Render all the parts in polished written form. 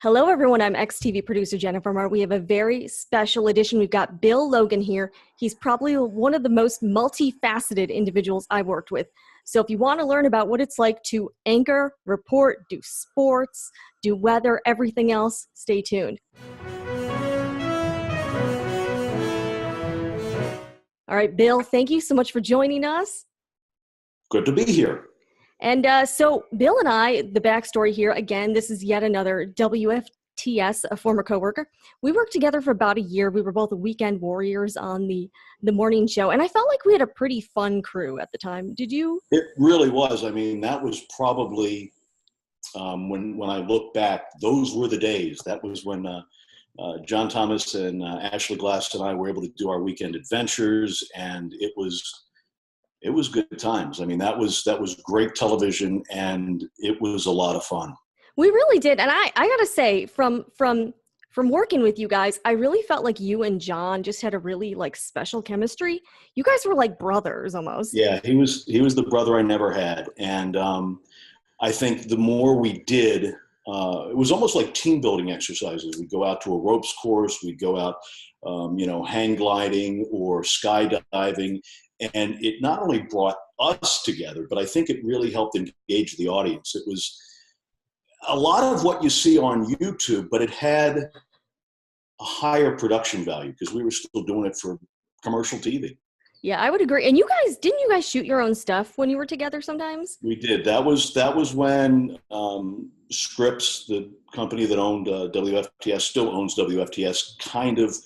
Hello, everyone. I'm ex-TV producer Jennifer Marr. We have a very special edition. We've got Bill Logan here. He's probably one of the most multifaceted individuals I've worked with. So if you want to learn about what it's like to anchor, report, do sports, do weather, everything else, stay tuned. All right, Bill, thank you so much for joining us. Good to be here. And so Bill and I, the backstory here, again, this is yet another WFTS, a former coworker. We worked together for about a year. We were both weekend warriors on the morning show. And I felt like we had a pretty fun crew at the time. Did you? It really was. I mean, that was probably, when I look back, those were the days. That was when John Thomas and Ashley Glass and I were able to do our weekend adventures. And it was good times. I mean, that was great television, and it was a lot of fun. We really did. And I got to say, from working with you guys, I really felt like you and John just had a really special chemistry. You guys were like brothers almost. Yeah, he was the brother I never had. And I think the more we did, it was almost like team building exercises. We'd go out to a ropes course, we'd go out, hang gliding or skydiving. And it not only brought us together, but I think it really helped engage the audience. It was a lot of what you see on YouTube, but it had a higher production value because we were still doing it for commercial TV. Yeah, I would agree. And didn't you guys shoot your own stuff when you were together sometimes? We did. That was when Scripps, the company that owned WFTS, still owns WFTS, kind of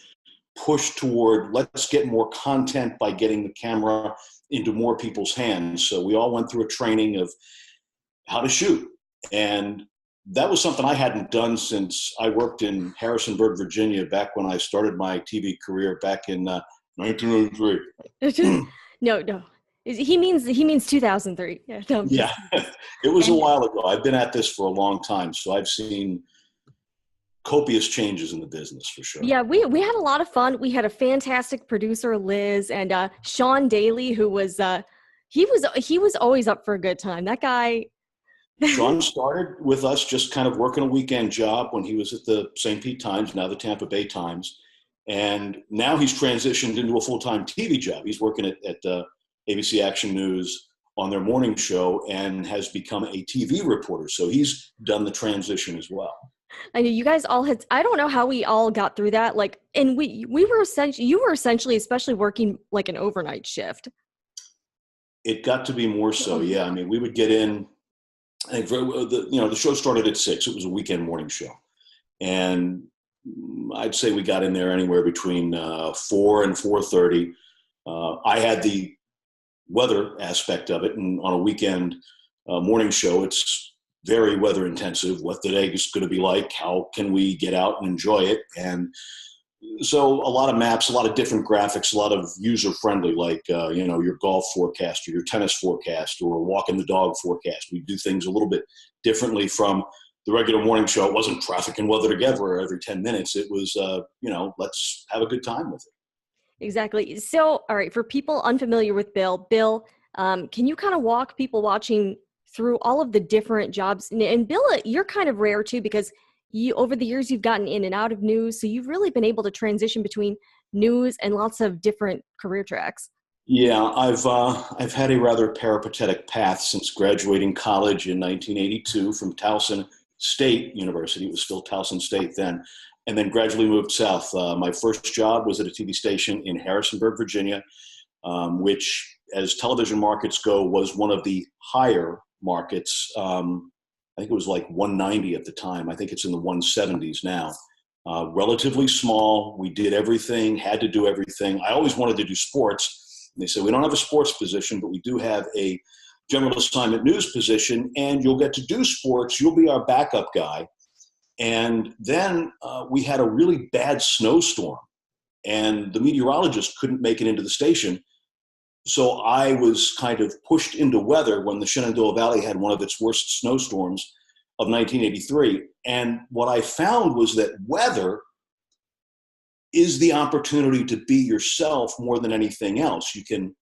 push toward let's get more content by getting the camera into more people's hands. So we all went through a training of how to shoot. And that was something I hadn't done since I worked in Harrisonburg, Virginia, back when I started my TV career back in 1983. No. He means 2003. Yeah, no, yeah. It was a while ago. I've been at this for a long time, so I've seen copious changes in the business for sure. Yeah, we had a lot of fun. We had a fantastic producer, Liz, and Sean Daly, who was he was always up for a good time. That guy. Sean started with us just kind of working a weekend job when he was at the St. Pete Times, now the Tampa Bay Times, and now he's transitioned into a full-time TV job. He's working at ABC Action News on their morning show and has become a TV reporter. So he's done the transition as well. I know you guys all had, I don't know how we all got through that. And you were essentially, especially working like an overnight shift. It got to be more so. Yeah. I mean, we would get in, I think the show started at 6. It was a weekend morning show. And I'd say we got in there anywhere between 4 and 4:30. I had the weather aspect of it. And on a weekend morning show, it's very weather intensive, what the day is going to be like, how can we get out and enjoy it. And so a lot of maps, a lot of different graphics, a lot of user friendly, like, your golf forecast or your tennis forecast or walking the dog forecast. We do things a little bit differently from the regular morning show. It wasn't traffic and weather together every 10 minutes. It was, let's have a good time with it. Exactly. So, all right, for people unfamiliar with Bill, can you kind of walk people watching through all of the different jobs? And Bill, you're kind of rare too, because over the years you've gotten in and out of news, so you've really been able to transition between news and lots of different career tracks. Yeah, I've had a rather peripatetic path since graduating college in 1982 from Towson State University. It was still Towson State then, and then gradually moved south. My first job was at a TV station in Harrisonburg, Virginia, which, as television markets go, was one of the higher markets. I think it was like 190 at the time. I think it's in the 170s now. Relatively small. We did everything, had to do everything. I always wanted to do sports. And they said, we don't have a sports position, but we do have a general assignment news position, and you'll get to do sports. You'll be our backup guy. And then we had a really bad snowstorm, and the meteorologist couldn't make it into the station. So I was kind of pushed into weather when the Shenandoah Valley had one of its worst snowstorms of 1983. And what I found was that weather is the opportunity to be yourself more than anything else. You can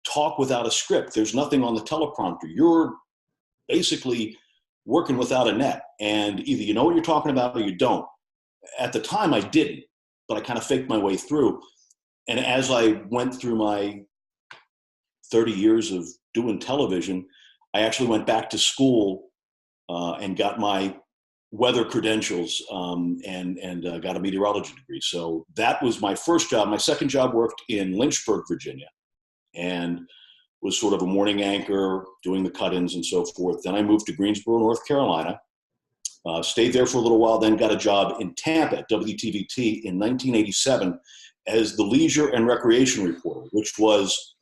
talk without a script. There's nothing on the teleprompter. You're basically working without a net. And either you know what you're talking about or you don't. At the time, I didn't, but I kind of faked my way through. And as I went through my 30 years of doing television, I actually went back to school and got my weather credentials and got a meteorology degree. So that was my first job. My second job worked in Lynchburg, Virginia, and was sort of a morning anchor, doing the cut-ins and so forth. Then I moved to Greensboro, North Carolina, stayed there for a little while, then got a job in Tampa at WTVT in 1987 as the leisure and recreation reporter, which was,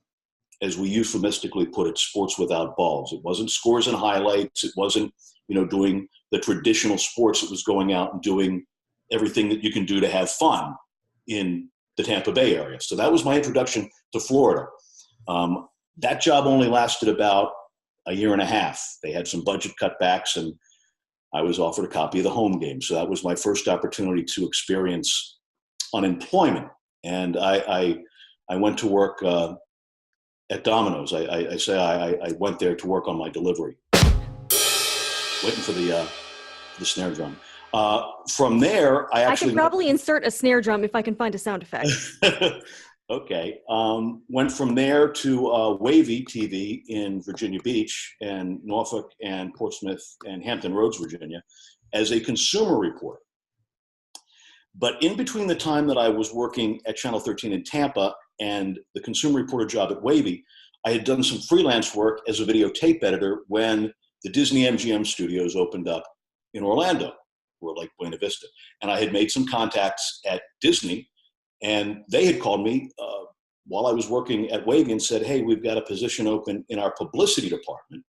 as we euphemistically put it, sports without balls. It wasn't scores and highlights. It wasn't, doing the traditional sports. It was going out and doing everything that you can do to have fun in the Tampa Bay area. So that was my introduction to Florida. That job only lasted about a year and a half. They had some budget cutbacks, and I was offered a copy of the home game. So that was my first opportunity to experience unemployment. And I went to work at Domino's. I went there to work on my delivery. Waiting for the snare drum. From there, I could probably insert a snare drum if I can find a sound effect. Okay. Went from there to Wavy TV in Virginia Beach and Norfolk and Portsmouth and Hampton Roads, Virginia, as a consumer reporter. But in between the time that I was working at Channel 13 in Tampa and the consumer reporter job at Wavy, I had done some freelance work as a videotape editor when the Disney MGM studios opened up in Orlando, or like Buena Vista. And I had made some contacts at Disney, and they had called me while I was working at Wavy and said, hey, we've got a position open in our publicity department,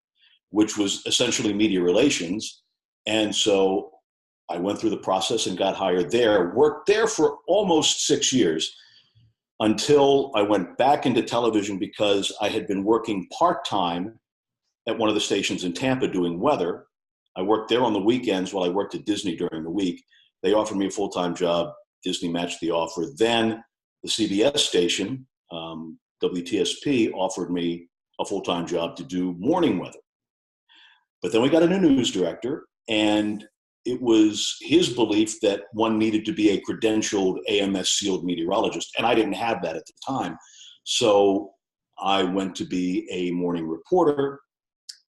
which was essentially media relations. And so I went through the process and got hired there, worked there for almost 6 years until I went back into television because I had been working part-time at one of the stations in Tampa doing weather. I worked there on the weekends while I worked at Disney during the week. They offered me a full-time job. Disney matched the offer. Then the CBS station, WTSP, offered me a full-time job to do morning weather. But then we got a new news director, and it was his belief that one needed to be a credentialed AMS sealed meteorologist, and I didn't have that at the time. So I went to be a morning reporter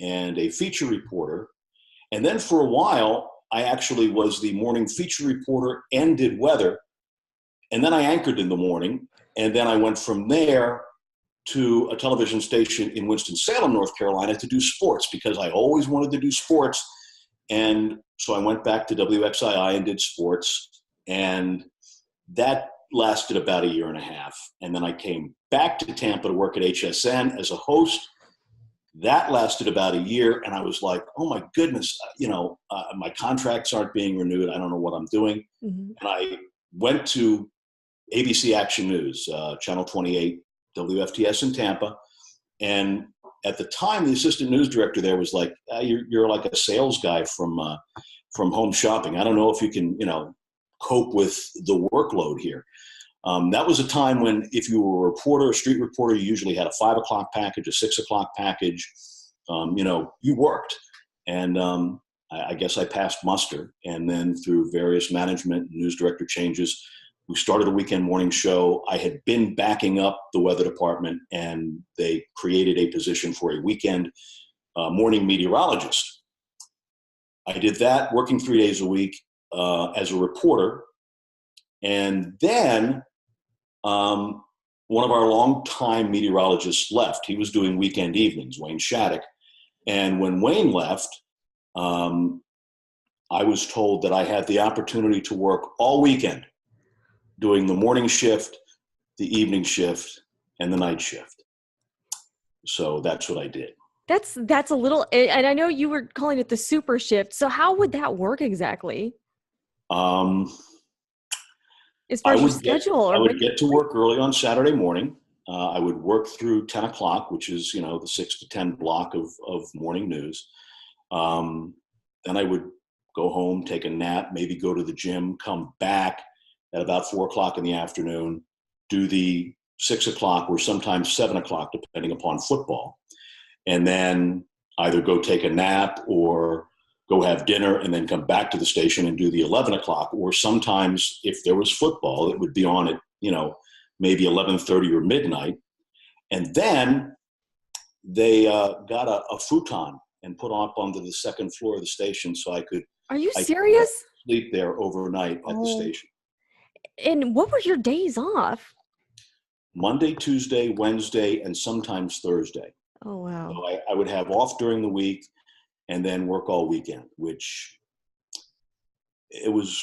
and a feature reporter. And then for a while, I actually was the morning feature reporter and did weather. And then I anchored in the morning. And then I went from there to a television station in Winston-Salem, North Carolina, to do sports because I always wanted to do sports. And so I went back to WXII and did sports. And that lasted about a year and a half. And then I came back to Tampa to work at HSN as a host. That lasted about a year, and I was like, oh my goodness, my contracts aren't being renewed. I don't know what I'm doing. Mm-hmm. And I went to ABC Action News, Channel 28, WFTS in Tampa. And at the time, the assistant news director there was like, you're like a sales guy from Home Shopping. I don't know if you can, cope with the workload here. That was a time when if you were a reporter, a street reporter, you usually had a 5 o'clock package, a 6 o'clock package. You worked. And I guess I passed muster. And then through various management and news director changes, we started a weekend morning show. I had been backing up the weather department, and they created a position for a weekend morning meteorologist. I did that working 3 days a week as a reporter. And then one of our longtime meteorologists left. He was doing weekend evenings, Wayne Shattuck. And when Wayne left, I was told that I had the opportunity to work all weekend doing the morning shift, the evening shift, and the night shift. So that's what I did. That's a little, and I know you were calling it the super shift. So how would that work exactly? As far as your schedule? I would get to work early on Saturday morning. I would work through 10 o'clock, which is, the 6 to 10 block of morning news. Then I would go home, take a nap, maybe go to the gym, come back at about 4 o'clock in the afternoon, do the 6 o'clock or sometimes 7 o'clock, depending upon football. And then either go take a nap or go have dinner, and then come back to the station and do the 11 o'clock. Or sometimes if there was football, it would be on at, maybe 11:30 or midnight. And then they got a futon and put up onto the second floor of the station so I could Are you serious? sleep there overnight at the station. And what were your days off? Monday, Tuesday, Wednesday, and sometimes Thursday. Oh, wow. So I would have off during the week and then work all weekend, which it was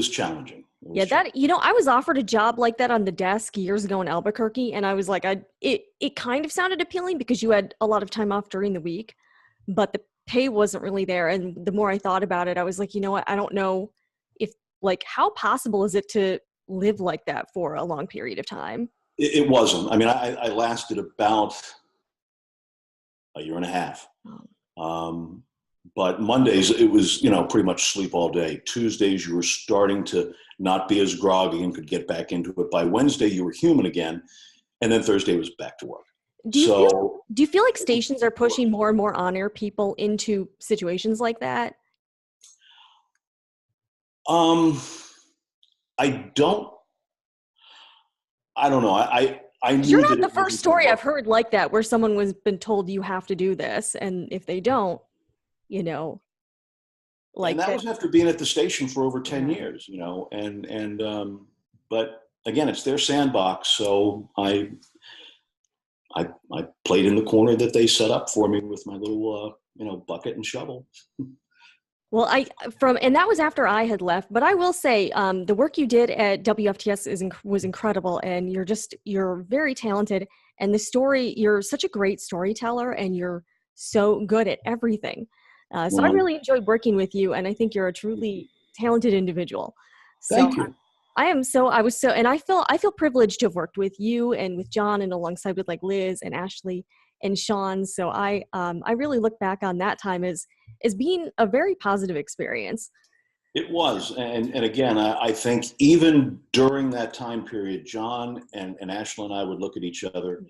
challenging. I was offered a job like that on the desk years ago in Albuquerque, and I was like, it kind of sounded appealing because you had a lot of time off during the week, but the pay wasn't really there. And the more I thought about it, I was like, you know what? I don't know if, like, how possible is it to live like that for a long period of time? It wasn't. I mean, I lasted about a year and a half. But Mondays, it was, pretty much sleep all day. Tuesdays, you were starting to not be as groggy and could get back into it. By Wednesday, you were human again. And then Thursday was back to work. Do you feel like stations are pushing more and more on-air people into situations like that? I don't know. I knew You're not that the first story I've heard like that, where someone was been told you have to do this, and if they don't, like and that was after being at the station for over 10 years, but again, it's their sandbox. So I played in the corner that they set up for me with my little, bucket and shovel. Well, and that was after I had left, but I will say the work you did at WFTS was incredible, and you're very talented, and you're such a great storyteller, and you're so good at everything. So I really enjoyed working with you, and I think you're a truly talented individual. So thank you. And I feel privileged to have worked with you and with John, and alongside with like Liz and Ashley and Sean. So I really look back on that time as being a very positive experience. It was. And again, I think even during that time period, John and Ashley and I would look at each other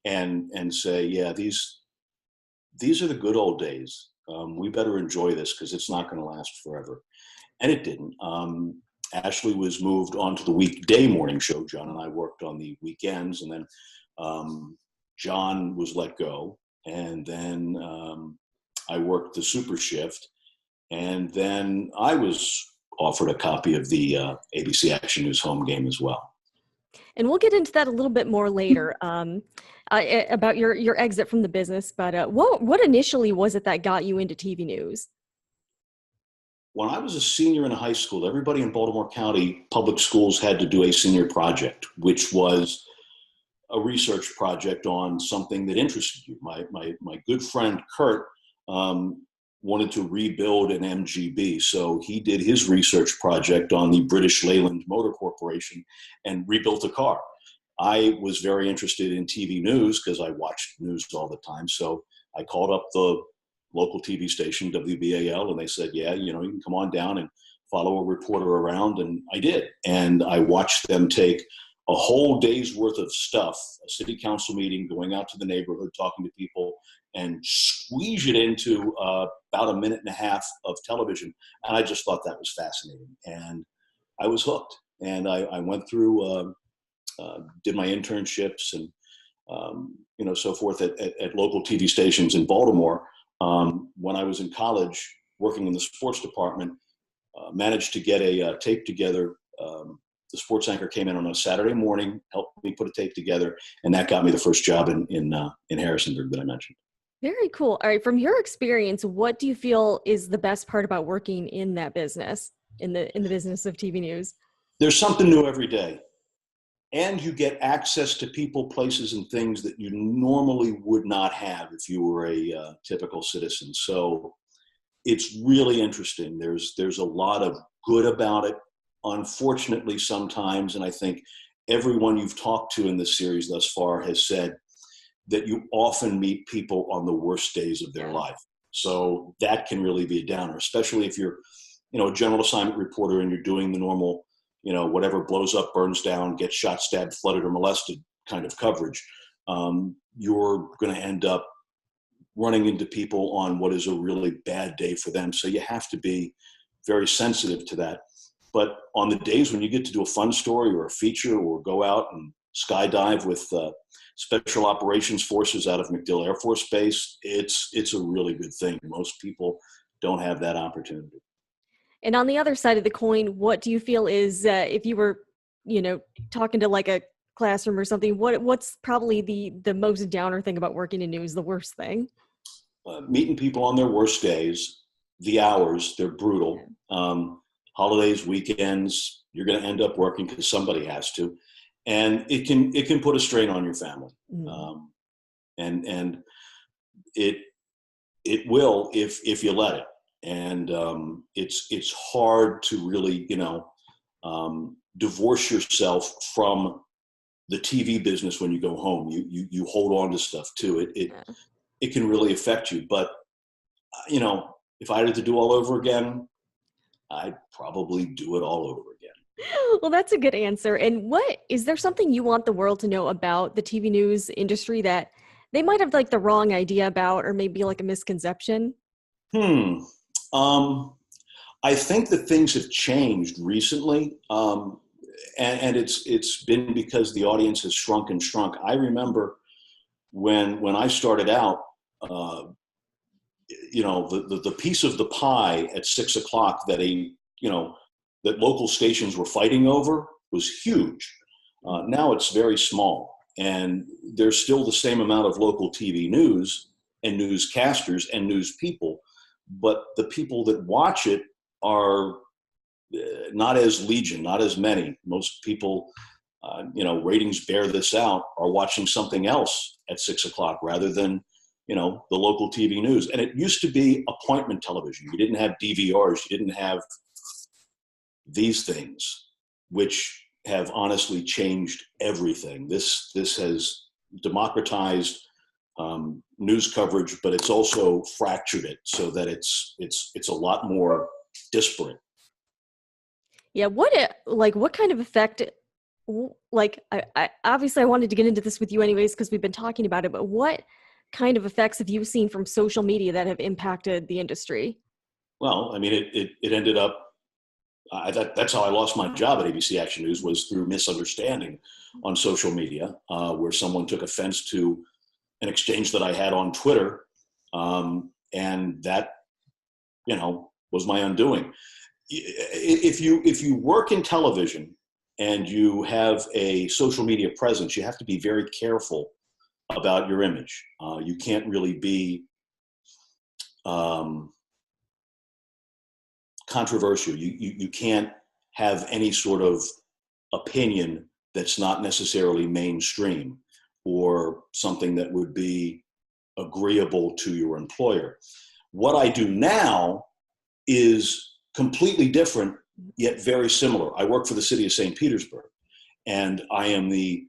and say, yeah, these are the good old days. We better enjoy this because it's not going to last forever. And it didn't. Ashley was moved on to the weekday morning show. John and I worked on the weekends, and then John was let go. And then I worked the super shift. And then I was offered a copy of the ABC Action News home game as well. And we'll get into that a little bit more later about your exit from the business. But what initially was it that got you into TV news? When I was a senior in high school, everybody in Baltimore County public schools had to do a senior project, which was a research project on something that interested you. My good friend Kurt wanted to rebuild an MGB, so he did his research project on the British Leyland Motor Corporation and rebuilt a car. I was very interested in TV news because I watched news all the time, so I called up the local TV station, WBAL, and they said, yeah, you can come on down and follow a reporter around, and I did. And I watched them take a whole day's worth of stuff, a city council meeting, going out to the neighborhood, talking to people, and squeeze it into about a minute and a half of television. And I just thought that was fascinating. And I was hooked. And I went through, did my internships and, so forth at local TV stations in Baltimore. When I was in college working in the sports department, managed to get a tape together. The sports anchor came in on a Saturday morning, helped me put a tape together, and that got me the first job in Harrisonburg that I mentioned. Very cool. All right. From your experience, what do you feel is the best part about working in that business, in the business of TV news? There's something new every day. And you get access to people, places, and things that you normally would not have if you were a typical citizen. So it's really interesting. There's a lot of good about it. Unfortunately, sometimes, and I think everyone you've talked to in this series thus far has said that you often meet people on the worst days of their life. So that can really be a downer, especially if you're, a general assignment reporter and you're doing the normal, whatever blows up, burns down, gets shot, stabbed, flooded, or molested kind of coverage. You're going to end up running into people on what is a really bad day for them. So you have to be very sensitive to that. But on the days when you get to do a fun story or a feature or go out and skydive with Special Operations Forces out of MacDill Air Force Base, it's a really good thing. Most people don't have that opportunity. And on the other side of the coin, what do you feel is, if you were, talking to like a classroom or something, what's probably the most downer thing about working in news, the worst thing? Meeting people on their worst days, the hours, they're brutal. Holidays, weekends, you're going to end up working because somebody has to, and it can put a strain on your family. And it will if you let it. And it's hard to really divorce yourself from the TV business when you go home. You hold on to stuff too. It can really affect you. But if I had to do all over again, I'd probably do it all over again. Well, that's a good answer. And is there something you want the world to know about the TV news industry that they might have like the wrong idea about, or maybe like a misconception? I think that things have changed recently. And it's been because the audience has shrunk and shrunk. I remember when I started out, the piece of the pie at 6 o'clock that that local stations were fighting over was huge. Now it's very small, and there's still the same amount of local TV news and newscasters and news people, but the people that watch it are not as legion, not as many. Most people, ratings bear this out, are watching something else at 6 o'clock rather than the local TV news. And it used to be appointment television. You didn't have DVRs. You didn't have these things, which have honestly changed everything. This has democratized news coverage, but it's also fractured it so that it's a lot more disparate. Yeah. What kind of effect, I obviously I wanted to get into this with you anyways, because we've been talking about it, but what kind of effects have you seen from social media that have impacted the industry? Well, I mean, it ended up, that's how I lost my job at ABC Action News, was through misunderstanding on social media, where someone took offense to an exchange that I had on Twitter. And that, was my undoing. If you work in television and you have a social media presence, you have to be very careful about your image. You can't really be controversial. You can't have any sort of opinion that's not necessarily mainstream or something that would be agreeable to your employer. What I do now is completely different, yet very similar. I work for the city of St. Petersburg, and I am the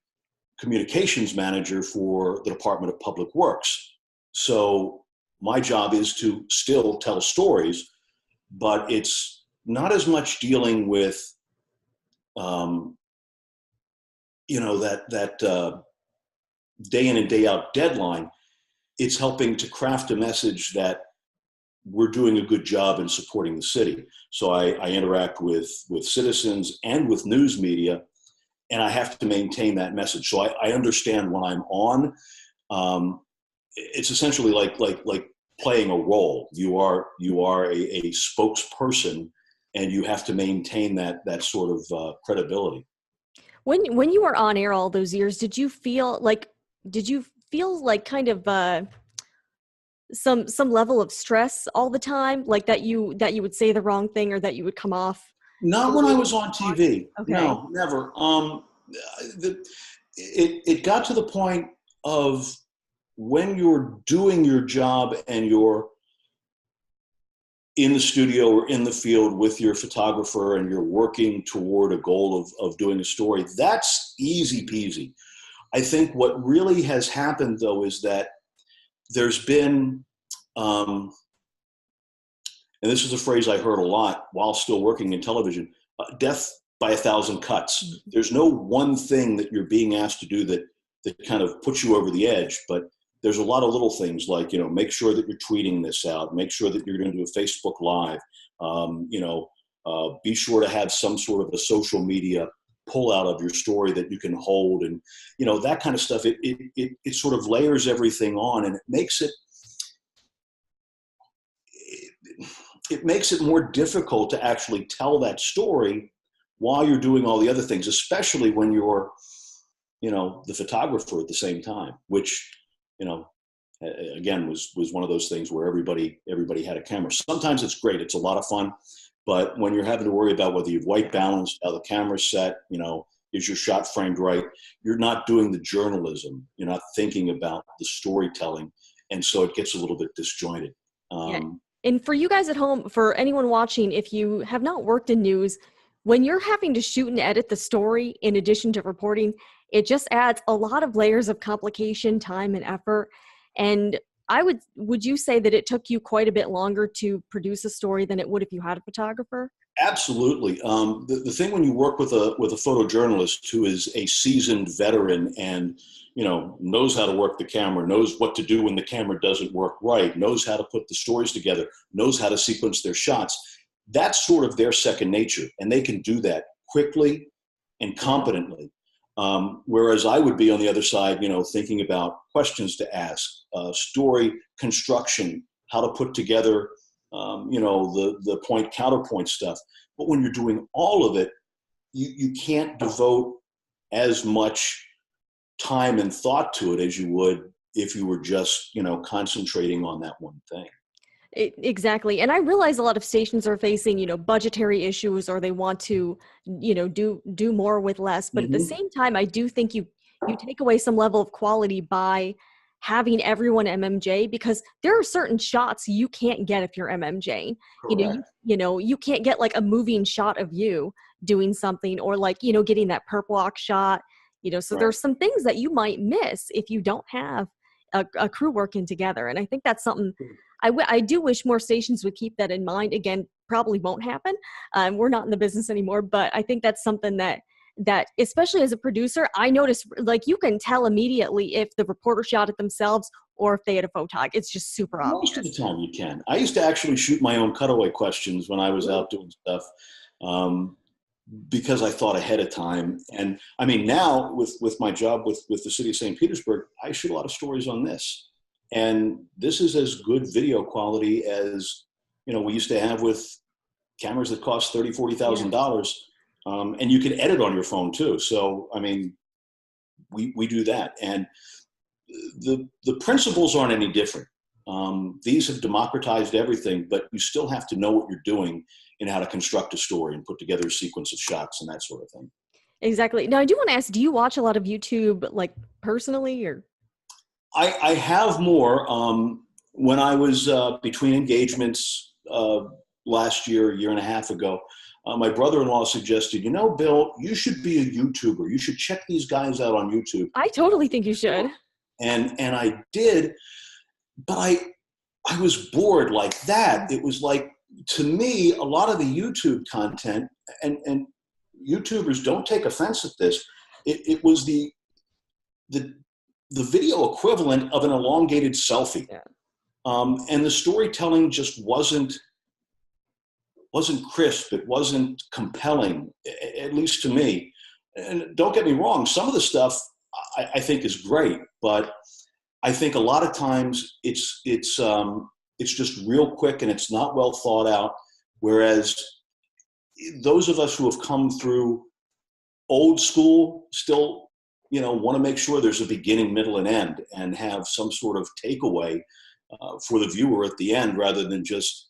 communications manager for the Department of Public Works. So my job is to still tell stories, but it's not as much dealing with, that day in and day out deadline. It's helping to craft a message that we're doing a good job in supporting the city. So I interact with citizens and with news media, and I have to maintain that message. So I understand when I'm on. It's essentially like playing a role. You are a spokesperson, and you have to maintain that sort of credibility. When you were on air all those years, did you feel like kind of some level of stress all the time, like that you would say the wrong thing or that you would come off? Not when I was on TV. Okay. No, never. It got to the point of when you're doing your job and you're in the studio or in the field with your photographer and you're working toward a goal of doing a story, that's easy peasy. I think what really has happened, though, is that there's been, and this is a phrase I heard a lot while still working in television, death by 1,000 cuts. There's no one thing that you're being asked to do that kind of puts you over the edge, but there's a lot of little things like, make sure that you're tweeting this out, make sure that you're going to do a Facebook Live, be sure to have some sort of a social media pull out of your story that you can hold, and that kind of stuff. It sort of layers everything on, and it makes it more difficult to actually tell that story while you're doing all the other things, especially when you're the photographer at the same time, which again was one of those things where everybody had a camera. Sometimes it's great, it's a lot of fun. But when you're having to worry about whether you've white balanced, how the camera's set, is your shot framed right, you're not doing the journalism. You're not thinking about the storytelling. And so it gets a little bit disjointed. Yeah. And for you guys at home, for anyone watching, if you have not worked in news, when you're having to shoot and edit the story in addition to reporting, it just adds a lot of layers of complication, time, and effort. And would you say that it took you quite a bit longer to produce a story than it would if you had a photographer? Absolutely. The thing when you work with a photojournalist who is a seasoned veteran and knows how to work the camera, knows what to do when the camera doesn't work right, knows how to put the stories together, knows how to sequence their shots, that's sort of their second nature, and they can do that quickly and competently. Whereas I would be on the other side, thinking about questions to ask, story construction, how to put together, the point counterpoint stuff. But when you're doing all of it, you can't devote as much time and thought to it as you would if you were just, concentrating on that one thing. Exactly. And I realize a lot of stations are facing, budgetary issues, or they want to, do more with less. But at the same time, I do think you take away some level of quality by having everyone MMJ, because there are certain shots you can't get if you're MMJ. Correct. You can't get like a moving shot of you doing something, or like, getting that perp walk shot, so Right. There's some things that you might miss if you don't have a crew working together. And I think that's something I do wish more stations would keep that in mind. Again, probably won't happen. We're not in the business anymore, but I think that's something that especially as a producer, I notice, like, you can tell immediately if the reporter shot it themselves or if they had a photog. It's just super obvious. Most of the time you can. I used to actually shoot my own cutaway questions when I was out doing stuff, because I thought ahead of time. And I mean, now with my job with the city of St. Petersburg, I shoot a lot of stories on this. And this is as good video quality as, we used to have with cameras that cost $30,000, $40,000. And you can edit on your phone too. So, I mean, we do that. And the principles aren't any different. These have democratized everything, but you still have to know what you're doing and how to construct a story and put together a sequence of shots and that sort of thing. Exactly. Now, I do want to ask, do you watch a lot of YouTube, like, personally, or? I have more. When I was between engagements last year, a year and a half ago, my brother-in-law suggested, Bill, you should be a YouTuber. You should check these guys out on YouTube. I totally think you should. And I did, but I was bored like that. It was like, to me, a lot of the YouTube content, and YouTubers don't take offense at this, it was the video equivalent of an elongated selfie. Yeah. And the storytelling just wasn't crisp. It wasn't compelling, at least to me. And don't get me wrong, some of the stuff I think is great, but I think a lot of times it's just real quick and it's not well thought out. Whereas those of us who have come through old school still, want to make sure there's a beginning, middle, and end, and have some sort of takeaway for the viewer at the end, rather than just,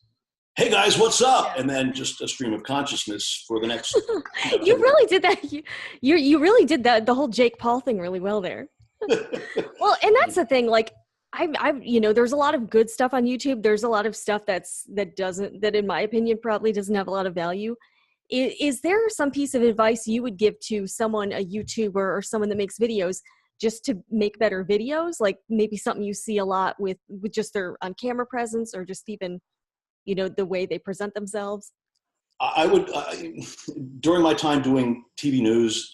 hey guys, what's up? And then just a stream of consciousness for the next. You really did that. You really did that, the whole Jake Paul thing, really well there. Well, and that's the thing, like, I've there's a lot of good stuff on YouTube. There's a lot of stuff that in my opinion probably doesn't have a lot of value. Is there some piece of advice you would give to someone, a YouTuber or someone that makes videos, just to make better videos? Like maybe something you see a lot with just their on camera presence, or just even, the way they present themselves? I would, during my time doing TV news,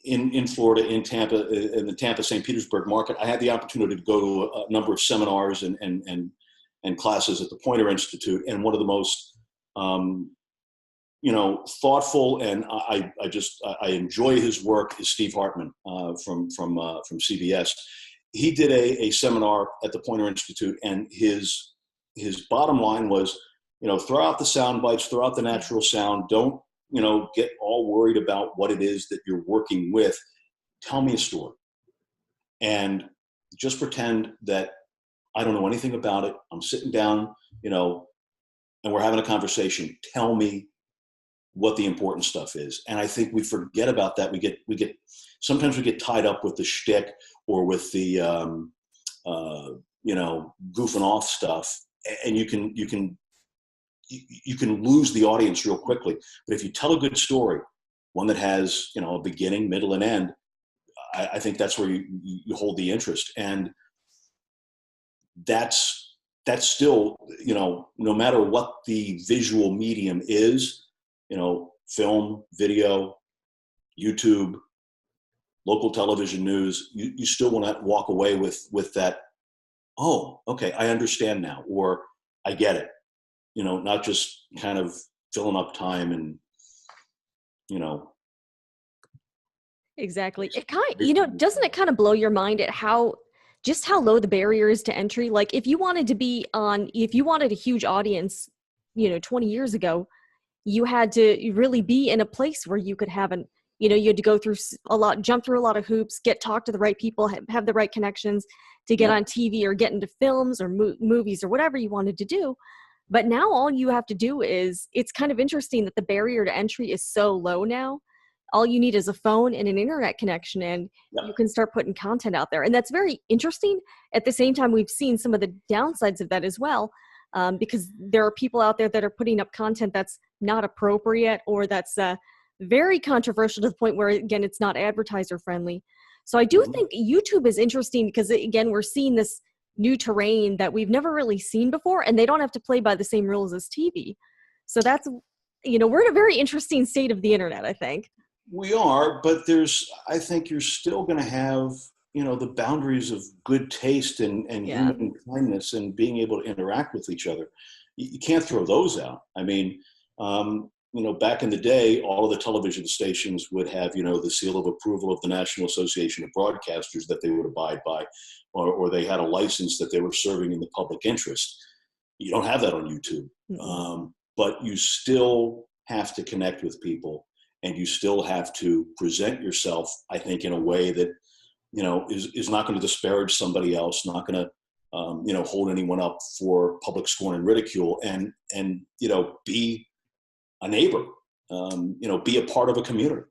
in Florida, in Tampa, in the Tampa St. Petersburg market, I had the opportunity to go to a number of seminars and classes at the Poynter Institute, and one of the most thoughtful, and I enjoy his work, is Steve Hartman from CBS. He did a seminar at the Poynter Institute, and his bottom line was, throw out the sound bites, throw out the natural sound. Don't get all worried about what it is that you're working with. Tell me a story, and just pretend that I don't know anything about it. I'm sitting down, and we're having a conversation. Tell me what the important stuff is. And I think we forget about that. Sometimes we get tied up with the shtick or with the, goofing off stuff, and you can lose the audience real quickly. But if you tell a good story, one that has, a beginning, middle, and end, I think that's where you hold the interest. And that's still, no matter what the visual medium is, film, video, YouTube, local television news, you still want to walk away with that, oh, okay, I understand now, or I get it, not just kind of filling up time and, Exactly. It doesn't it kind of blow your mind at how low the barrier is to entry? Like if you wanted a huge audience, 20 years ago, you had to really be in a place where you could have you had to go through jump through a lot of hoops, talk to the right people, have the right connections to get on TV or get into films or movies or whatever you wanted to do. But now all you have to do it's kind of interesting that the barrier to entry is so low now. All you need is a phone and an internet connection, and you can start putting content out there. And that's very interesting. At the same time, we've seen some of the downsides of that as well, because there are people out there that are putting up content that's not appropriate or that's very controversial to the point where, again, it's not advertiser friendly. So I do think YouTube is interesting because, again, we're seeing this new terrain that we've never really seen before, and they don't have to play by the same rules as TV. So that's, we're in a very interesting state of the internet, I think. We are, but I think you're still going to have, the boundaries of good taste and human kindness and being able to interact with each other. You can't throw those out. I mean, back in the day, all of the television stations would have, the seal of approval of the National Association of Broadcasters that they would abide by, or they had a license that they were serving in the public interest. You don't have that on YouTube, but you still have to connect with people. And you still have to present yourself, I think, in a way that, is not going to disparage somebody else, not going to, hold anyone up for public scorn and ridicule, and be a neighbor, be a part of a community.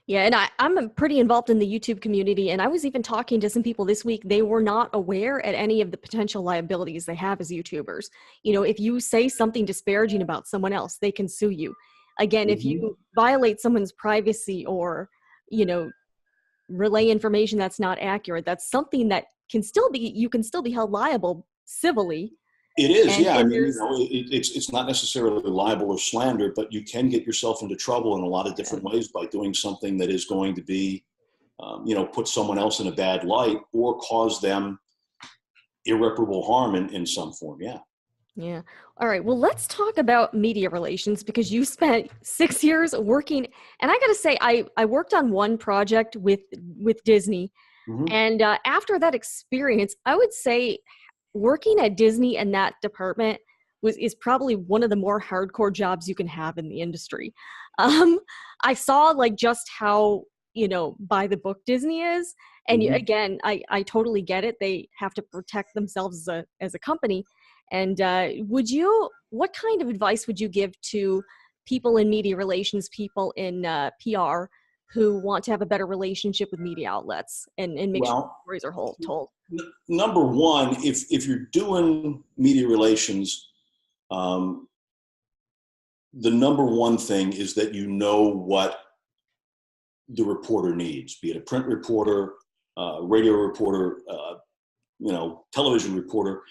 Yeah, and I'm pretty involved in the YouTube community, and I was even talking to some people this week. They were not aware at any of the potential liabilities they have as YouTubers. If you say something disparaging about someone else, they can sue you. Again, if you violate someone's privacy or, relay information that's not accurate, that's something that you can still be held liable civilly. It is, yeah. I mean, it's not necessarily libel or slander, but you can get yourself into trouble in a lot of different ways by doing something that is going to be, put someone else in a bad light or cause them irreparable harm in some form. Yeah. Yeah. All right. Well, let's talk about media relations, because you spent 6 years working, and I got to say, I worked on one project with Disney. And after that experience, I would say working at Disney in that department is probably one of the more hardcore jobs you can have in the industry. I saw just how, by the book Disney is. And again, I totally get it. They have to protect themselves as a company. And what kind of advice would you give to people in media relations, people in PR who want to have a better relationship with media outlets and make sure stories are told? Number one, if you're doing media relations, the number one thing is that you know what the reporter needs, be it a print reporter, radio reporter, television reporter.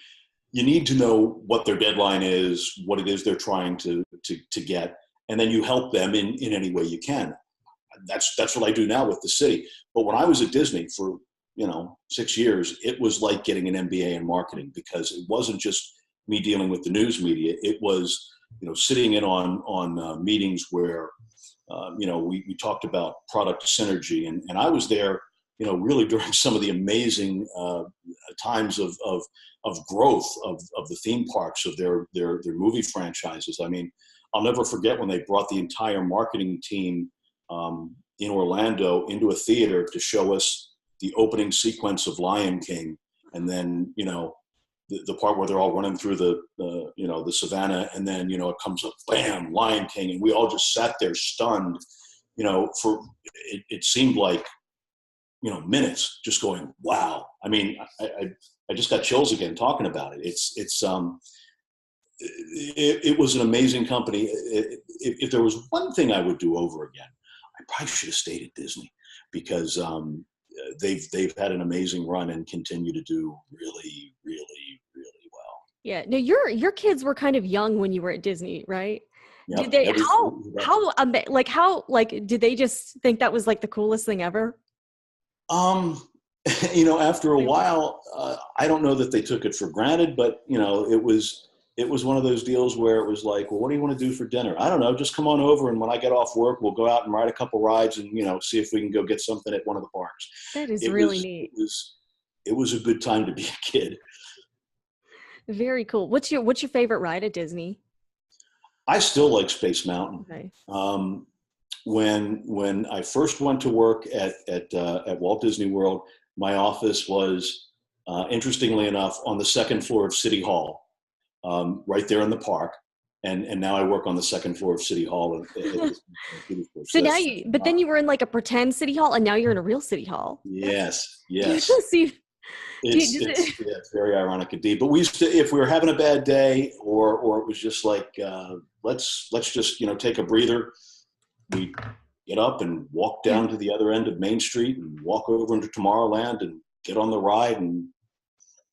You need to know what their deadline is, what it is they're trying to get, and then you help them in any way you can. that's what I do now with the city. But when I was at Disney for 6 years, it was like getting an MBA in marketing, because it wasn't just me dealing with the news media. It was sitting in on meetings where we talked about product synergy, and I was there really during some of the amazing times of growth of the theme parks, of their movie franchises. I mean, I'll never forget when they brought the entire marketing team in Orlando into a theater to show us the opening sequence of Lion King, and then the part where they're all running through the savannah, and then it comes up, bam, Lion King, and we all just sat there stunned. For it seemed like minutes, just going, wow. I mean, I just got chills again talking about it. It was an amazing company. If there was one thing I would do over again, I probably should have stayed at Disney, because they've had an amazing run and continue to do really, really, really well. Yeah. No, your kids were kind of young when you were at Disney, right? Yep. Did they did they just think that was like the coolest thing ever? After a while, I don't know that they took it for granted, but it was one of those deals where it was like, well, what do you want to do for dinner? I don't know. Just come on over, and when I get off work, we'll go out and ride a couple rides, and see if we can go get something at one of the parks. That is really neat. It was a good time to be a kid. Very cool. What's your favorite ride at Disney? I still like Space Mountain. Okay. When I first went to work at Walt Disney World, my office was, interestingly enough, on the second floor of City Hall, right there in the park. And now I work on the second floor of City Hall. So now then you were in like a pretend City Hall, and now you're in a real City Hall. Yes. It's very ironic indeed. But we used to, if we were having a bad day, or it was just like, let's just take a breather, we get up and walk down to the other end of Main Street and walk over into Tomorrowland and get on the ride, and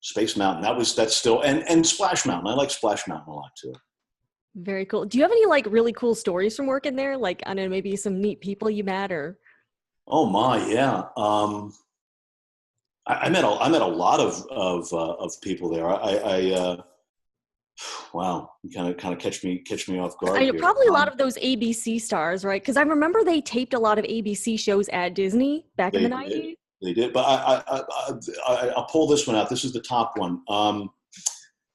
Space Mountain. That's still, and Splash Mountain. I like Splash Mountain a lot too. Very cool. Do you have any like really cool stories from working there? Like, I don't know, maybe some neat people you met, or? Oh my, yeah. I met a lot of people there. Wow, you kind of catch me off guard. I know, probably a lot of those ABC stars, right? Because I remember they taped a lot of ABC shows at Disney back in the 90s. They did, but I'll pull this one out. This is the top one.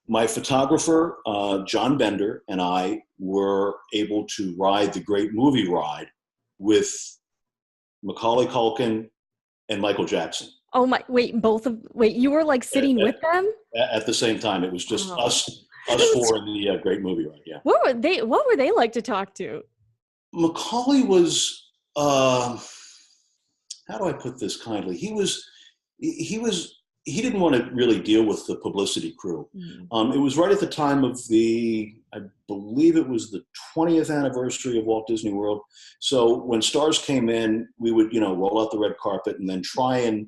My photographer, John Bender, and I were able to ride the Great Movie Ride with Macaulay Culkin and Michael Jackson. Oh my! Wait, you were like sitting with them at the same time. It was just us four in the Great Movie Ride. Yeah. What were they like to talk to? Macaulay was. How do I put this kindly? He didn't want to really deal with the publicity crew. It was right at the time of I believe it was the 20th anniversary of Walt Disney World. So when stars came in, we would, roll out the red carpet and then try and,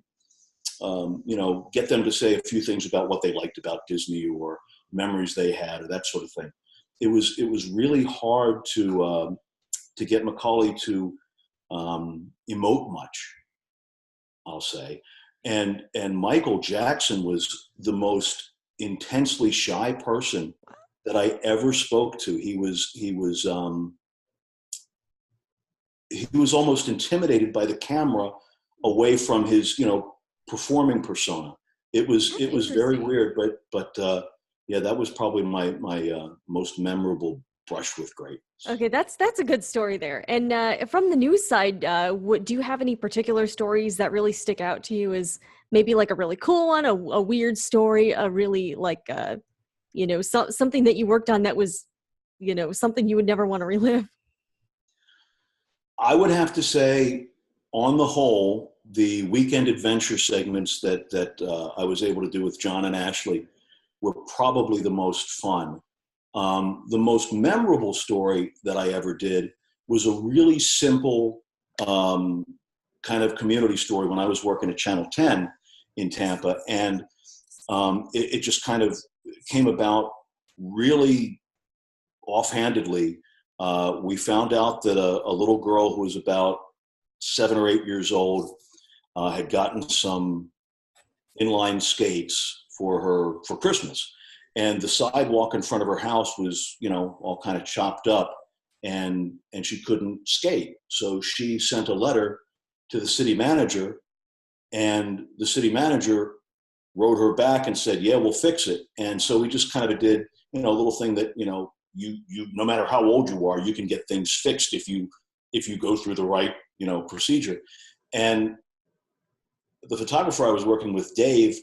get them to say a few things about what they liked about Disney, or memories they had, or that sort of thing. It was really hard to get Macaulay to emote much, I'll say. And Michael Jackson was the most intensely shy person that I ever spoke to. He was almost intimidated by the camera away from his, performing persona. It was very weird, but yeah, that was probably my most memorable brush with great. Okay, that's a good story there. And from the news side, do you have any particular stories that really stick out to you as maybe like a really cool one, a weird story, a really like, something that you worked on that was, something you would never want to relive? I would have to say, on the whole, the weekend adventure segments that I was able to do with John and Ashley were probably the most fun. The most memorable story that I ever did was a really simple kind of community story when I was working at Channel 10 in Tampa. And it just kind of came about really offhandedly. We found out that a little girl who was about 7 or 8 years old, had gotten some inline skates for Christmas. And the sidewalk in front of her house was, all kind of chopped up, and she couldn't skate. So she sent a letter to the city manager, and the city manager wrote her back and said, yeah, we'll fix it. And so we just kind of did, a little thing that, you no matter how old you are, you can get things fixed if you go through the right, procedure. And the photographer I was working with, Dave,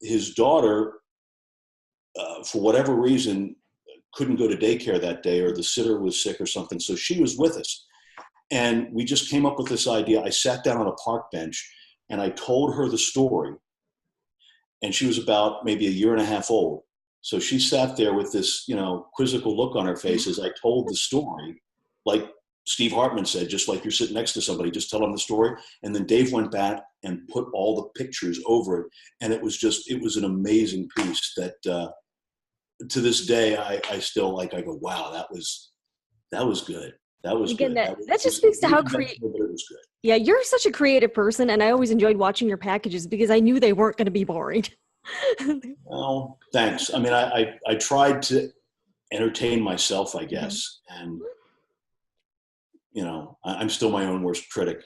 his daughter, for whatever reason, couldn't go to daycare that day, or the sitter was sick or something. So she was with us. And we just came up with this idea. I sat down on a park bench and I told her the story. And she was about maybe a year and a half old. So she sat there with this, quizzical look on her face as I told the story, like Steve Hartman said, just like you're sitting next to somebody, just tell them the story. And then Dave went back and put all the pictures over it. And it was an amazing piece that, to this day, I still I go, wow, that was good. That was Again, good. that just speaks to how creative. It was good. Yeah, you're such a creative person, and I always enjoyed watching your packages because I knew they weren't going to be boring. Well, thanks. I mean, I tried to entertain myself, I guess, and I'm still my own worst critic,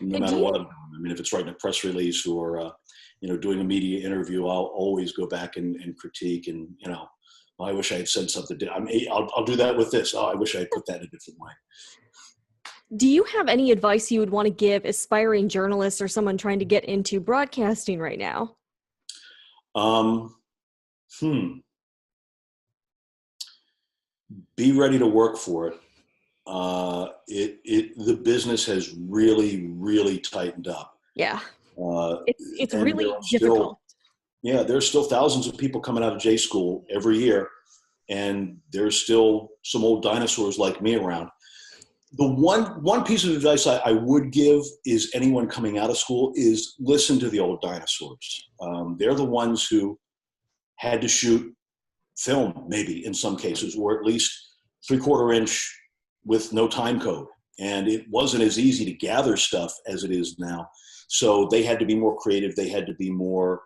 no matter what I'm doing. I mean, if it's writing a press release or doing a media interview, I'll always go back and critique, and I wish I had said something. I'll do that with this. Oh, I wish I had put that in a different way. Do you have any advice you would want to give aspiring journalists or someone trying to get into broadcasting right now? Be ready to work for it. The business has really, really tightened up. Yeah. It's really difficult. There's still thousands of people coming out of J school every year, and there's still some old dinosaurs like me around. The one piece of advice I would give is anyone coming out of school is listen to the old dinosaurs. They're the ones who had to shoot film, maybe in some cases, or at least 3/4 inch with no time code. And it wasn't as easy to gather stuff as it is now. So they had to be more creative. They had to be more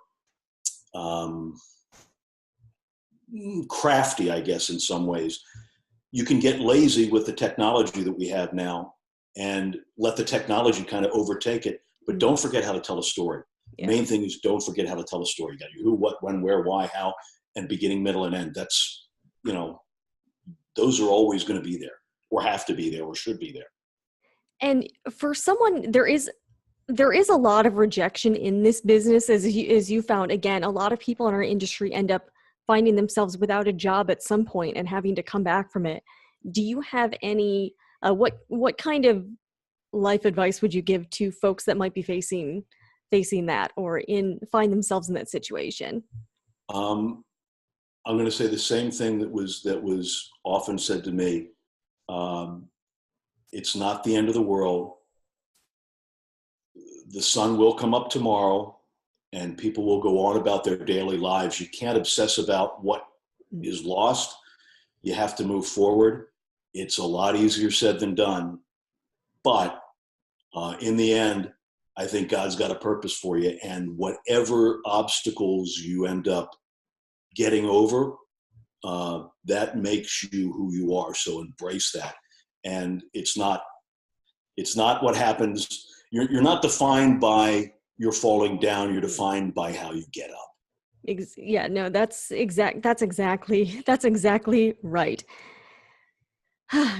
crafty, I guess, in some ways. You can get lazy with the technology that we have now and let the technology kind of overtake it, but don't forget how to tell a story. Yeah. Main thing is don't forget how to tell a story. You got your who, what, when, where, why, how, and beginning, middle, and end. That's, those are always going to be there, or have to be there, or should be there. And for someone, there is a lot of rejection in this business, as you found. Again, a lot of people in our industry end up finding themselves without a job at some point and having to come back from it. Do you have any, what kind of life advice would you give to folks that might be facing that or find themselves in that situation? I'm going to say the same thing that was often said to me. It's not the end of the world. The sun will come up tomorrow and people will go on about their daily lives. You can't obsess about what is lost. You have to move forward. It's a lot easier said than done. But in the end, I think God's got a purpose for you. And whatever obstacles you end up getting over, that makes you who you are. So embrace that. And it's not what happens. You're not defined by you're falling down. You're defined by how you get up. Yeah, no, that's exactly right.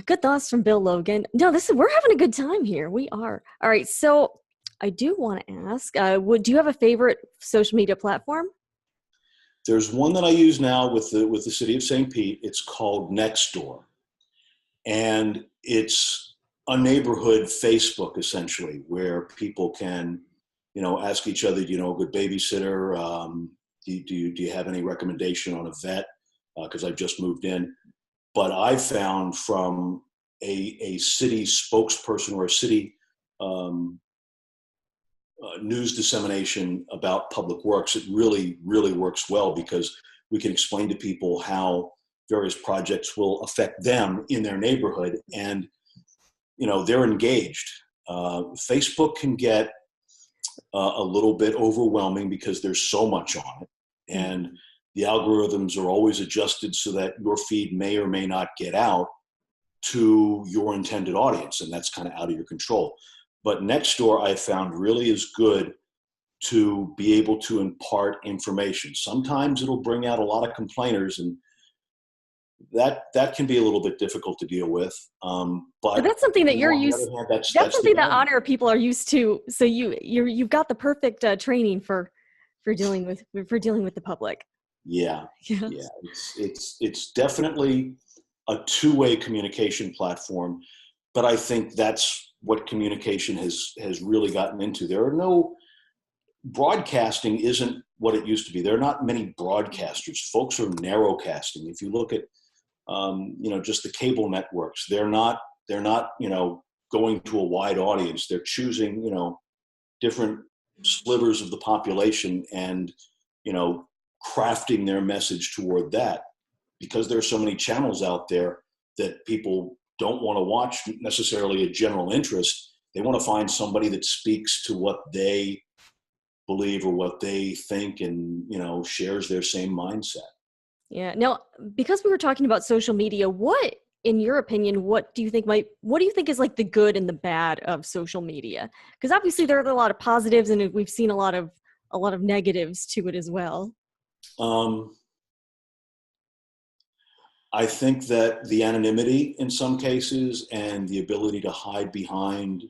Good thoughts from Bill Logan. No, we're having a good time here. We are. All right. So I do want to ask, do you have a favorite social media platform? There's one that I use now with the city of St. Pete. It's called Nextdoor. And it's a neighborhood Facebook, essentially, where people can, ask each other, do you know a good babysitter? Do you have any recommendation on a vet? Because I've just moved in. But I found from a city spokesperson or a city news dissemination about public works, it really, really works well because we can explain to people how various projects will affect them in their neighborhood. And, they're engaged. Facebook can get a little bit overwhelming because there's so much on it, and the algorithms are always adjusted so that your feed may or may not get out to your intended audience, and that's kind of out of your control. But Nextdoor, I found, really is good to be able to impart information. Sometimes it'll bring out a lot of complainers, and that can be a little bit difficult to deal with. But that's something that you're on the used. other hand, that's Something the that honor people are used to. So you've got the perfect training for dealing with the public. Yeah, Yeah. yeah. It's definitely a two-way communication platform, but I think that's what communication has really gotten into. Broadcasting isn't what it used to be. There are not many broadcasters. Folks are narrowcasting. If you look at just the cable networks, they're not going to a wide audience. They're choosing different slivers of the population and crafting their message toward that, because there are so many channels out there that people don't want to watch necessarily a general interest. They want to find somebody that speaks to what they believe or what they think, and shares their same mindset. Yeah. Now, because we were talking about social media, what, in your opinion, what do you think is like the good and the bad of social media? Because obviously there are a lot of positives, and we've seen a lot of negatives to it as well. I think that the anonymity in some cases, and the ability to hide behind,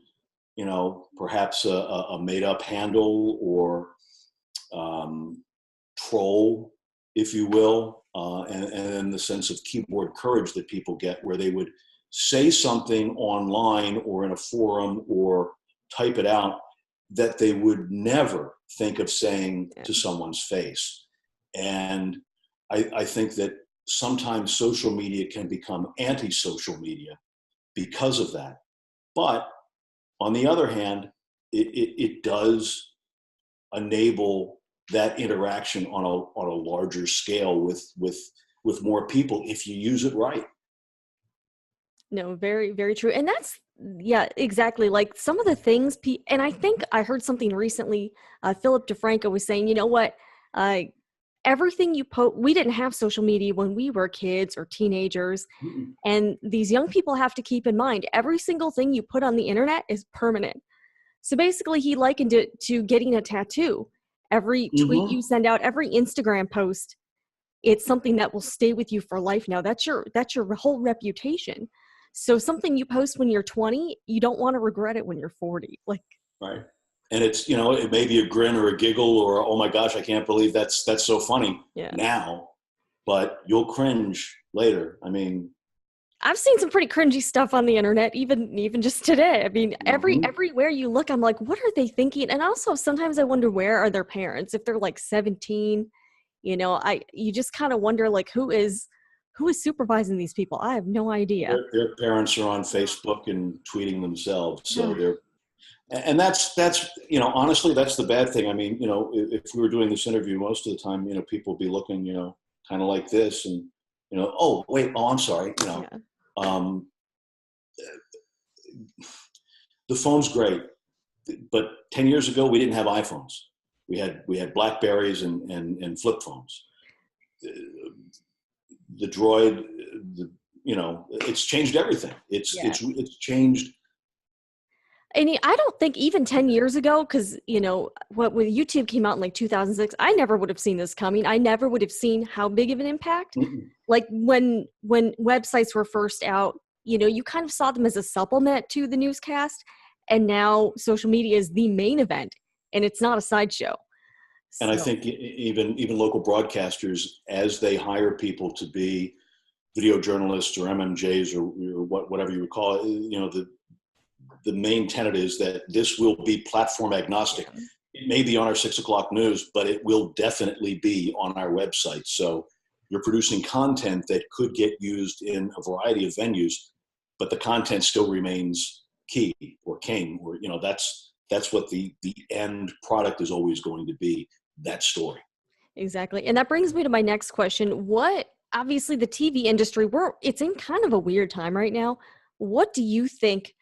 perhaps a made-up handle or troll, if you will, and the sense of keyboard courage that people get, where they would say something online or in a forum or type it out that they would never think of saying to someone's face. And I think that sometimes social media can become anti-social media because of that. But on the other hand, it does enable that interaction on a larger scale with more people if you use it right. No, very, very true. And that's, yeah, exactly. Like some of the things, and I think I heard something recently, Philip DeFranco was saying, you know what, everything you post, we didn't have social media when we were kids or teenagers. Mm-mm. And these young people have to keep in mind, every single thing you put on the internet is permanent. So basically he likened it to getting a tattoo. Every tweet you send out, every Instagram post, it's something that will stay with you for life now. That's your whole reputation. So something you post when you're 20, you don't want to regret it when you're 40. Like, right. And it's, it may be a grin or a giggle or, oh my gosh, I can't believe that's so funny now, but you'll cringe later. I mean, I've seen some pretty cringy stuff on the internet, even just today. I mean, everywhere you look, I'm like, what are they thinking? And also sometimes I wonder, where are their parents? If they're like 17, you just kind of wonder, like, who is supervising these people? I have no idea. Their parents are on Facebook and tweeting themselves. So and that's, honestly, that's the bad thing. I mean, if we were doing this interview, most of the time, people would be looking, kind of like this, and, oh, wait, oh, I'm sorry. The phone's great, but 10 years ago, we didn't have iPhones. We had Blackberries and flip phones. The Droid, it's changed everything. It's changed. And I don't think even 10 years ago, because, when YouTube came out in like 2006, I never would have seen this coming. I never would have seen how big of an impact. Mm-mm. Like when websites were first out, you kind of saw them as a supplement to the newscast. And now social media is the main event, and it's not a sideshow. And I think even local broadcasters, as they hire people to be video journalists or MMJs or whatever you would call it, the main tenet is that this will be platform agnostic. Yeah. It may be on our 6 o'clock news, but it will definitely be on our website. So you're producing content that could get used in a variety of venues, but the content still remains key or king, or, that's what the end product is always going to be, that story. Exactly. And that brings me to my next question. Obviously the TV industry, it's in kind of a weird time right now. What do you think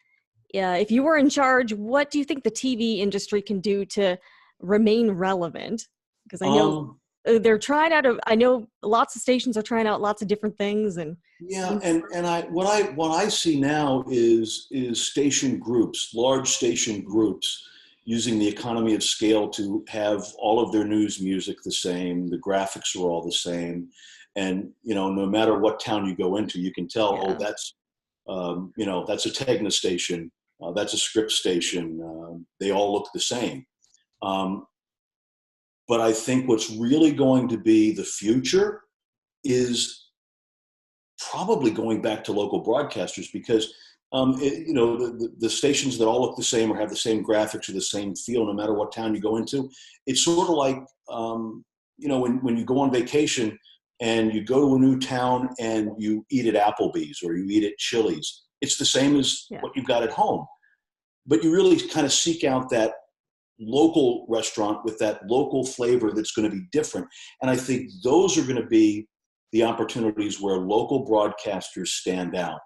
if you were in charge, what do you think the TV industry can do to remain relevant? Because I know they're trying out I know lots of stations are trying out lots of different things, and yeah, and what I see now is station groups, large station groups, using the economy of scale to have all of their news music the same, the graphics are all the same, and no matter what town you go into, you can tell, yeah. oh, that's that's a Tegna station, that's a Scripps station. They all look the same. But I think what's really going to be the future is probably going back to local broadcasters, because the stations that all look the same or have the same graphics or the same feel, no matter what town you go into, it's sort of like when you go on vacation and you go to a new town and you eat at Applebee's or you eat at Chili's. It's the same as what you've got at home, but you really kind of seek out that local restaurant with that local flavor that's going to be different. And I think those are going to be the opportunities where local broadcasters stand out.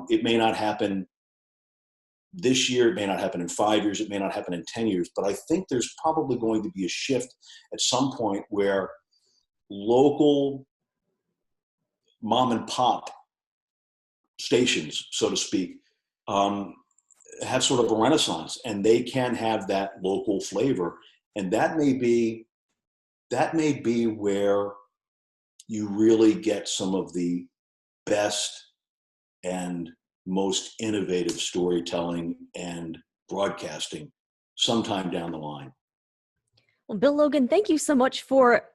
It may not happen this year, it may not happen in 5 years, it may not happen in 10 years, but I think there's probably going to be a shift at some point where local mom and pop stations, so to speak, have sort of a renaissance, and they can have that local flavor. And that may be where you really get some of the best and most innovative storytelling and broadcasting sometime down the line. Well, Bill Logan, thank you so much for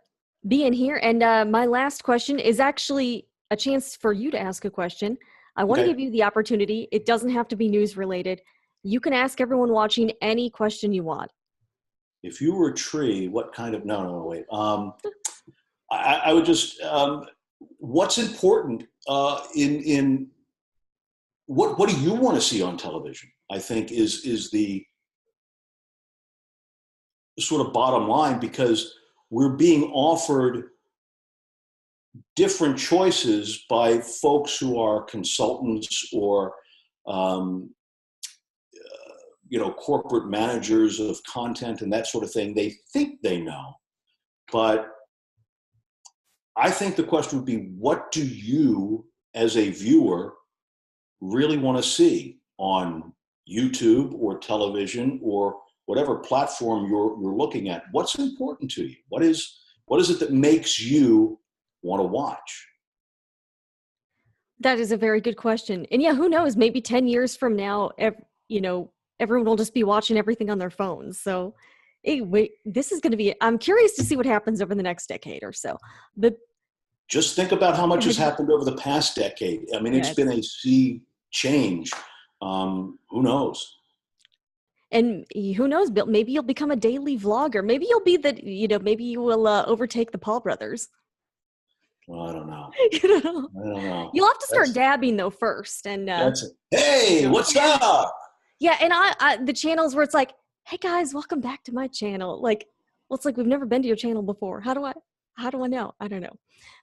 being here. And my last question is actually a chance for you to ask a question. I want to give you the opportunity. It doesn't have to be news related. You can ask everyone watching any question you want. If you were a tree, what kind of, no, wait. I would just, what's important in what do you want to see on television? I think is the sort of bottom line, because we're being offered different choices by folks who are consultants or corporate managers of content and that sort of thing. They think they know, but I think the question would be, what do you as a viewer really want to see on YouTube or television or whatever platform you're looking at? What's important to you? What is it that makes you want to watch? That is a very good question. And yeah, who knows, maybe 10 years from now, everyone will just be watching everything on their phones. So wait, this is going to be, I'm curious to see what happens over the next decade or so. Just think about how much has happened over the past decade. I mean, it's been a sea change. Who knows? And who knows, Bill, maybe you'll become a daily vlogger. Maybe you'll be maybe you will overtake the Paul brothers. Well, I don't know. I don't know. You'll have to start dabbing though first. And hey, what's up? Yeah, and I the channels where it's like, hey guys, welcome back to my channel. Like, well, it's like we've never been to your channel before. How do I know? I don't know.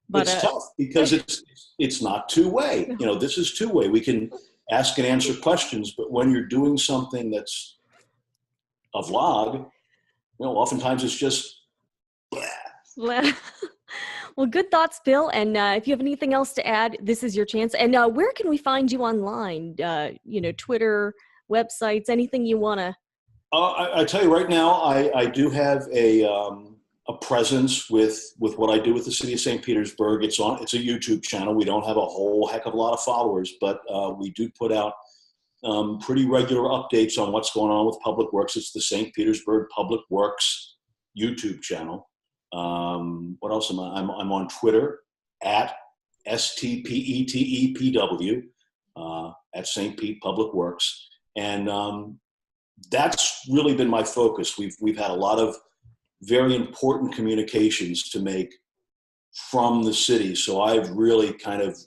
But it's tough because it's not two-way. This is two-way. We can ask and answer questions, but when you're doing something that's a vlog, oftentimes it's just blah. Well, good thoughts, Bill. And if you have anything else to add, this is your chance. And where can we find you online? Twitter, websites, anything you want to? I tell you right now, I do have a presence with what I do with the city of St. Petersburg. It's a YouTube channel. We don't have a whole heck of a lot of followers, but we do put out pretty regular updates on what's going on with Public Works. It's the St. Petersburg Public Works YouTube channel. What else am I? I'm on Twitter at STPETEPW at St. Pete Public Works, and that's really been my focus. We've had a lot of very important communications to make from the city, so I've really kind of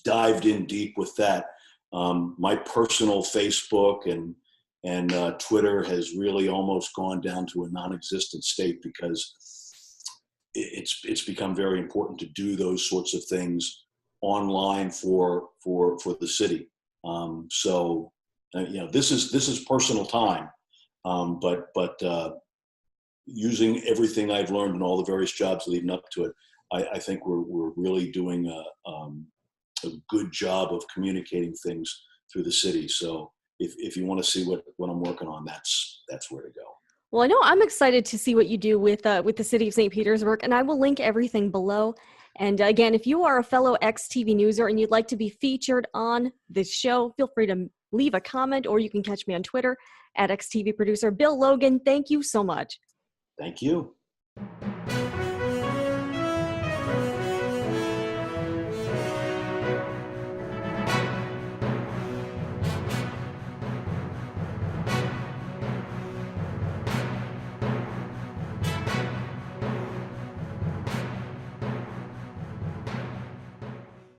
dived in deep with that. My personal Facebook and Twitter has really almost gone down to a non-existent state because it's become very important to do those sorts of things online for the city. So This is personal time, but using everything I've learned in all the various jobs leading up to it, I think we're really doing a good job of communicating things through the city. So if you want to see what I'm working on, that's where to go. Well, I know I'm excited to see what you do with the city of St. Petersburg, and I will link everything below. And again, if you are a fellow XTV newser and you'd like to be featured on this show, feel free to leave a comment, or you can catch me on Twitter at XTV producer Bill Logan. Thank you so much. Thank you.